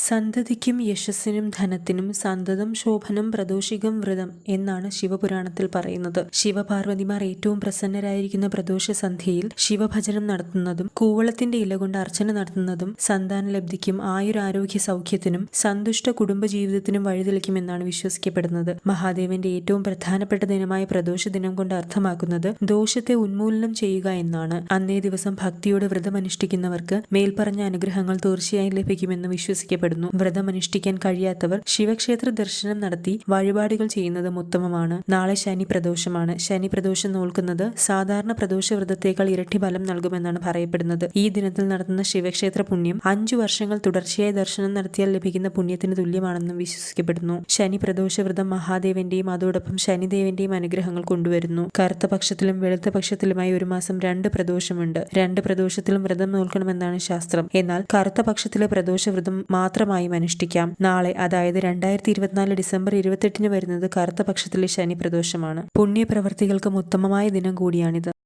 സന്തതിക്കും യശസ്സിനും ധനത്തിനും സന്തതം ശോഭനം പ്രദോഷികം വ്രതം എന്നാണ് ശിവപുരാണത്തിൽ പറയുന്നത്. ശിവപാർവതിമാർ ഏറ്റവും പ്രസന്നരായിരിക്കുന്ന പ്രദോഷ സന്ധ്യയിൽ ശിവഭജനം നടത്തുന്നതും കൂവളത്തിന്റെ ഇല കൊണ്ട് അർച്ചന നടത്തുന്നതും സന്താനലബ്ധിക്കും ആയുരാരോഗ്യ സൗഖ്യത്തിനും സന്തുഷ്ട കുടുംബജീവിതത്തിനും വഴിതെളിക്കുമെന്നാണ് വിശ്വസിക്കപ്പെടുന്നത്. മഹാദേവന്റെ ഏറ്റവും പ്രധാനപ്പെട്ട ദിനമായ പ്രദോഷ ദിനം കൊണ്ട് അർത്ഥമാക്കുന്നത് ദോഷത്തെ ഉന്മൂലനം ചെയ്യുക എന്നാണ്. അന്നേ ദിവസം ഭക്തിയോടെ വ്രതമനുഷ്ഠിക്കുന്നവർക്ക് മേൽപ്പറഞ്ഞ അനുഗ്രഹങ്ങൾ തീർച്ചയായും ലഭിക്കുമെന്ന് വിശ്വസിക്കപ്പെടുന്നു. വ്രതമനുഷ്ഠിക്കാൻ കഴിയാത്തവർ ശിവക്ഷേത്ര ദർശനം നടത്തി വഴിപാടുകൾ ചെയ്യുന്നതും ഉത്തമമാണ്. നാളെ ശനി പ്രദോഷമാണ്. ശനി പ്രദോഷം നോൽക്കുന്നത് സാധാരണ പ്രദോഷ വ്രതത്തേക്കാൾ ഇരട്ടി ഫലം നൽകുമെന്നാണ് പറയപ്പെടുന്നത്. ഈ ദിനത്തിൽ നടത്തുന്ന ശിവക്ഷേത്ര പുണ്യം 5 വർഷങ്ങൾ തുടർച്ചയായി ദർശനം നടത്തിയാൽ ലഭിക്കുന്ന പുണ്യത്തിന് തുല്യമാണെന്നും വിശ്വസിക്കപ്പെടുന്നു. ശനി പ്രദോഷ വ്രതം മഹാദേവന്റെയും അതോടൊപ്പം ശനിദേവന്റെയും അനുഗ്രഹങ്ങൾ കൊണ്ടുവരുന്നു. കറുത്ത പക്ഷത്തിലും വെളുത്ത പക്ഷത്തിലുമായി ഒരു മാസം 2 പ്രദോഷമുണ്ട്. 2 പ്രദോഷത്തിലും വ്രതം നോൽക്കണമെന്നാണ് ശാസ്ത്രം. എന്നാൽ കറുത്ത പക്ഷത്തിലെ പ്രദോഷ വ്രതം മാത്രമായും അനുഷ്ഠിക്കാം. നാളെ, അതായത് 2024 ഡിസംബർ 28 വരുന്നത് കറുത്ത പക്ഷത്തിലെ ശനി പ്രദോഷമാണ്. പുണ്യപ്രവർത്തികൾക്കും ഉത്തമമായ ദിനം കൂടിയാണിത്.